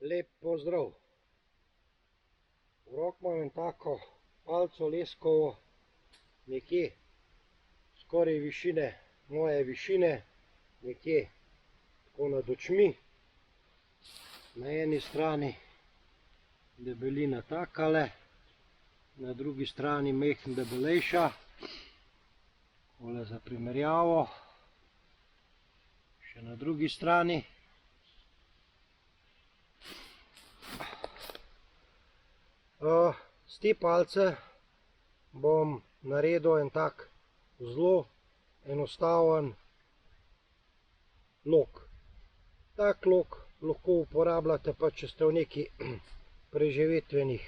Lep pozdrav. V rok imam en tako palco leskovo, nekje skoraj višine, moje višine, nekje tako nad očmi. Na eni strani debelina takale, na drugi strani mehko debelejša. Tole za primerjavo. Še na drugi strani. Z te palce bom naredil en tak zelo enostaven lok. Tak lok lahko uporabljate pa, če ste v neki preživetvenih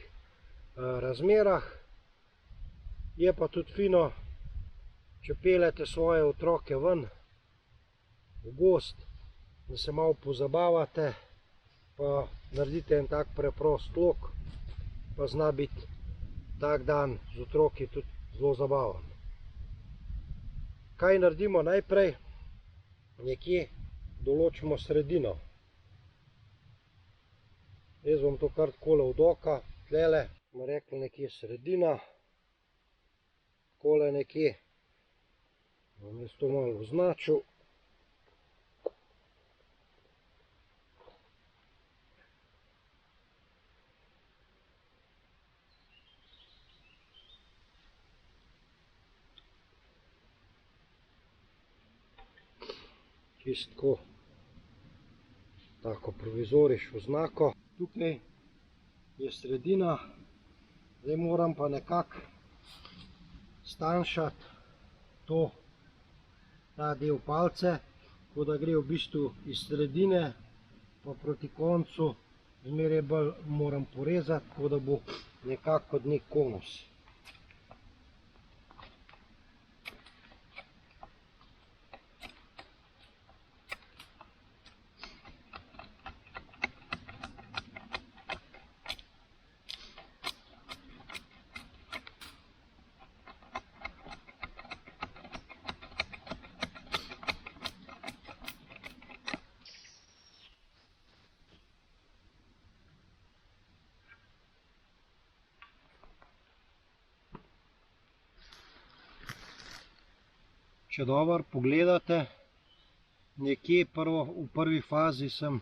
razmerah. Je pa tudi fino, če peljete svoje otroke ven v gozd, da se malo pozabavate, pa naredite en tak preprost lok, pa zna biti tak dan z otroki tudi zelo zabaven. Kaj naredimo najprej? Nekje določimo sredino. Jaz bom to kar takole od oka, tlele, bomo rekli nekje sredina, takole nekje. Bom jaz to malo označil. Čisto tako provizoriško znako. Tukaj je sredina, zdaj moram pa nekako stanjšati ta del palce, tako da gre v bistvu iz sredine pa proti koncu, zmeraj bolj moram porezati, tako da bo nekako kot nek konus. Če dobro pogledate, nekje v prvi fazi sem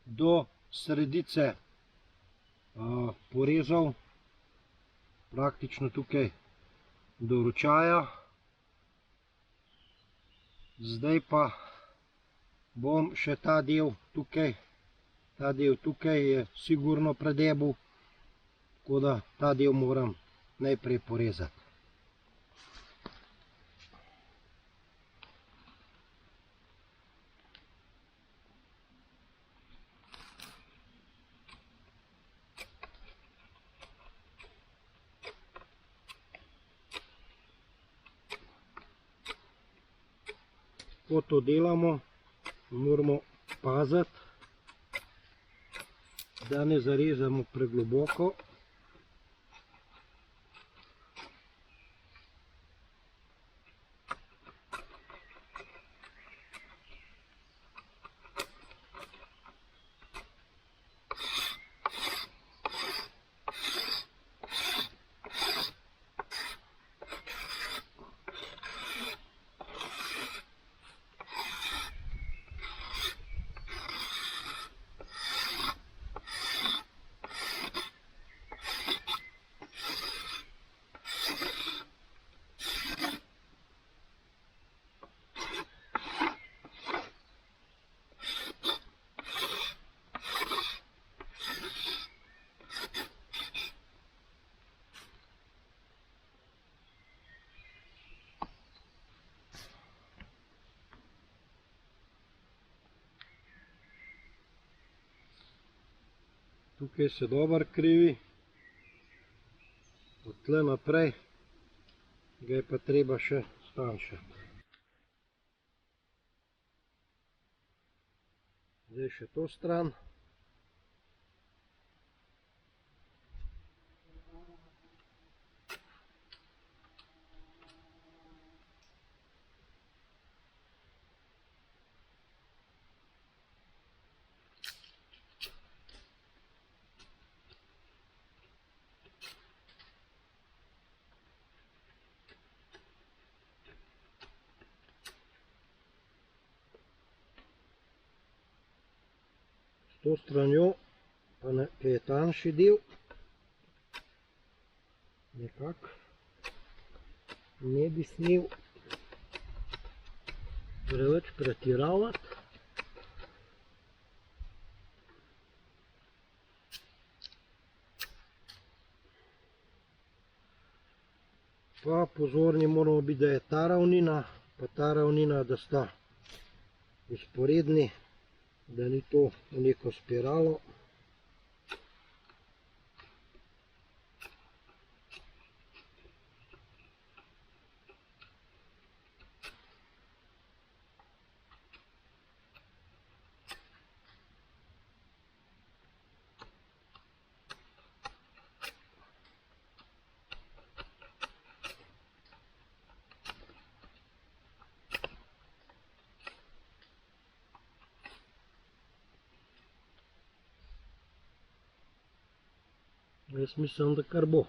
do sredice porezal, praktično tukaj do ročaja. Zdaj pa bom še ta del tukaj je sigurno predebel, tako da ta del moram najprej porezati. Ko to delamo, moramo paziti, da ne zarezamo pregloboko. Tukaj se dobro krivi, od tle naprej ga je pa treba še stanjšati. Zdaj še to stran. to stranjo, pa je tanjši del, nekako ne bi smel preveč pretiravati. Pa pozorni moramo biti, da je ta ravnina, pa ta ravnina, da sta usporedni, da ni to v neko spiralo. Jaz mislim, da kar bo.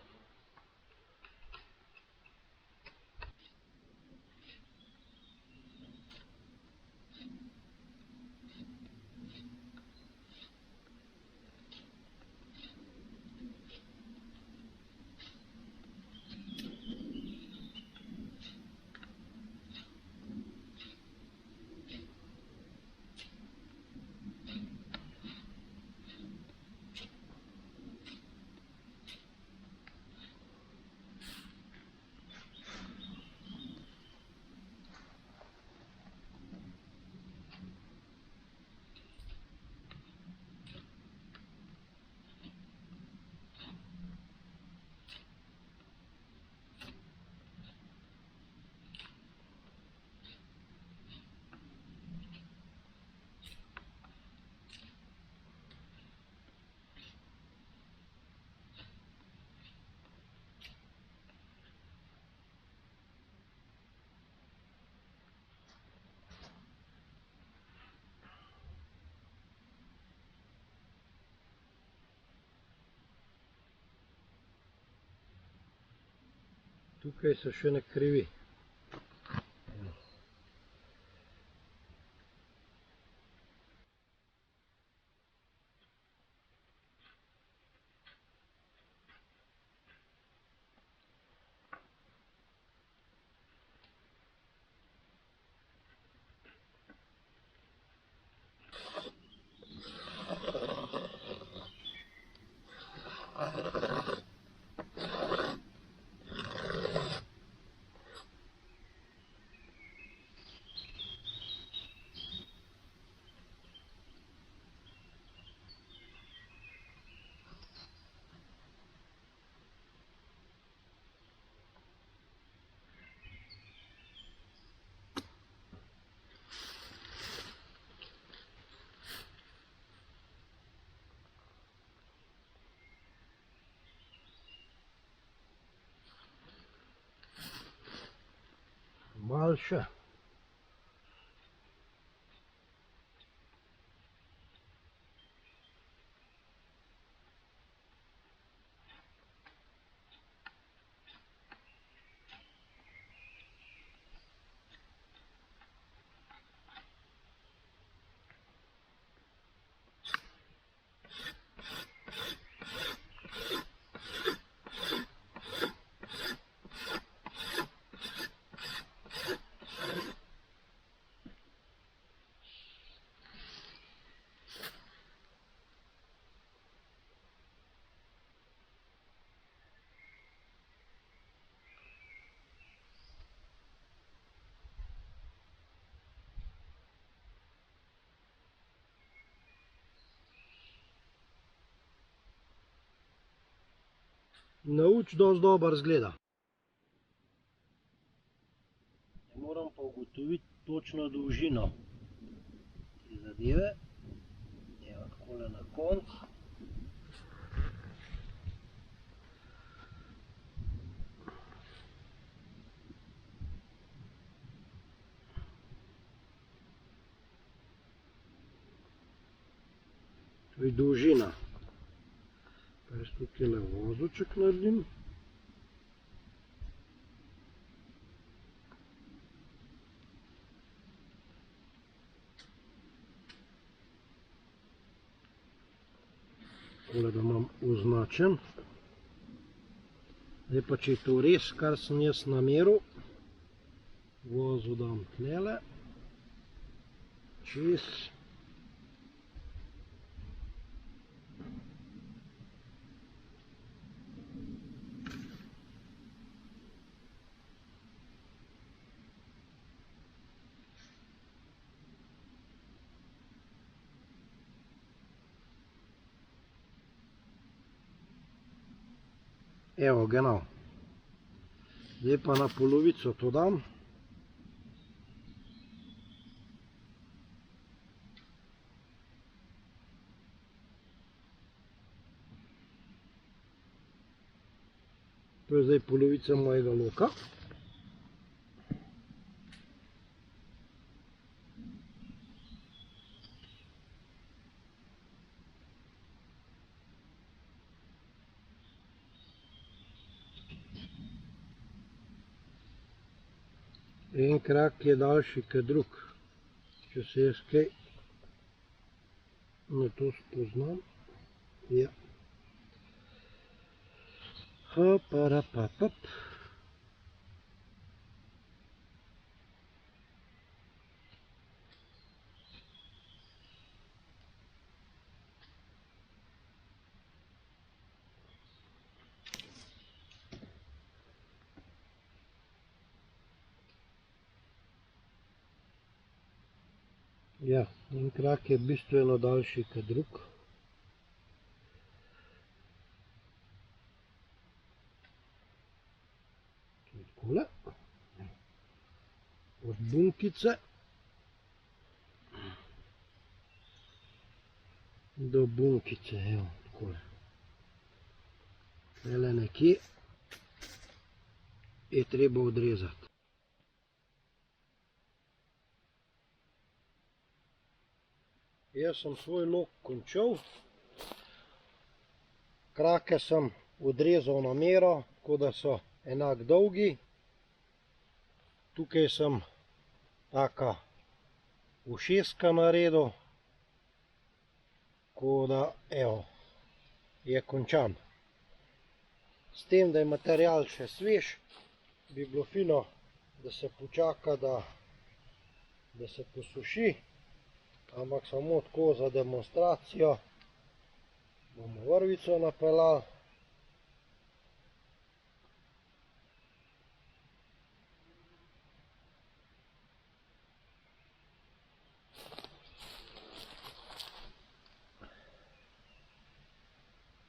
Tukaj se še ne krivi. Malo še. Nauč dosti dobro izgleda. Moram pa ugotoviti točno dolžino te zadeve. Evo takole na koncu. To je dolžina. Pa jaz tukaj vozoček naredim. Takole, da imam označen. Zdaj pa, če je to res, kar sem jaz nameril, vozu dam tlele, čez. Evo, genau. Zdaj pa na polovico to dam. To je zdaj polovica mojega loka. En krak je daljši kot drug, če se jaz kaj na to spoznam. Ja. Hoparapapap. Ja, en krak je bistveno daljši kot drug. Takole. Od bunkice do bunkice, evo, takole. Tele nekje je treba odrezati. Jaz sem svoj lok končal. Krake sem odrezal na mero, tako da so enak dolgi. Tukaj sem taka ušeska naredil, tako da, evo, je končan. S tem, da je material še svež, bi bilo fino, da se počaka, da se posuši. Ampak samo tako za demonstracijo bomo vrvico napeljali.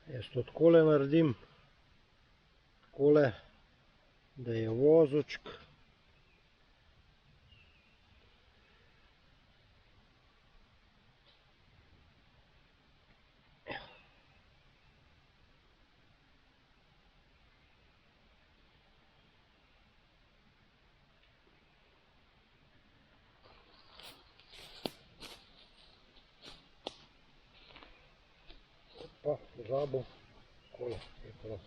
Jaz to takole naredim, takole, da je vozočk pa pozabil, takole je prav.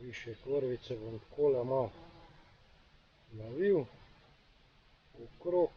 Višek vrvice bom takole malo navil okrog.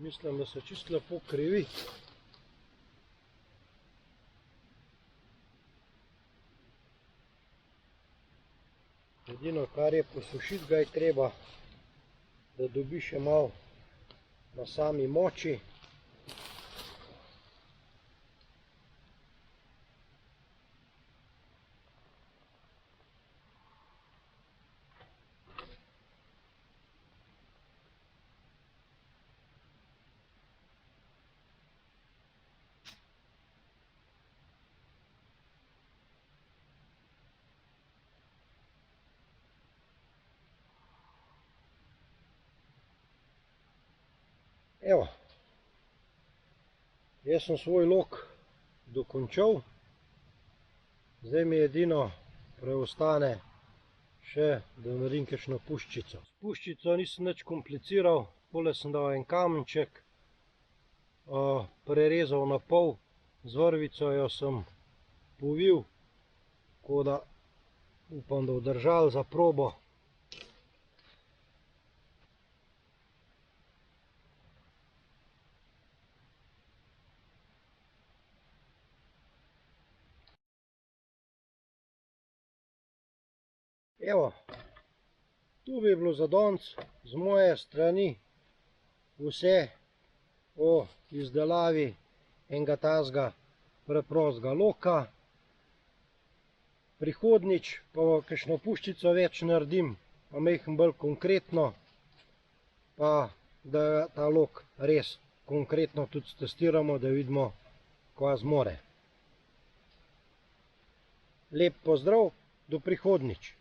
Mislim, da se čisto lepo krivi. Edino, kar je posušiti, ga je treba, da dobi še malo na sami moči. Evo, jaz sem svoj lok dokončal, zdaj mi edino preostane še, da naredim kakšno puščico. S puščico nisem nič kompliciral, tole sem dal en kamenček, prerezal na pol, z vrvico jo sem povil, tako da upam, da bo držal za probo. Evo, tu bi bilo za danes z moje strani vse o izdelavi enega takega preprostega loka. Prihodnjič pa kakšno puščico več naredim, pa malo bolj konkretno, pa da ta lok res konkretno tudi stestiramo, da vidimo, kva zmore. Lep pozdrav, do prihodnjič!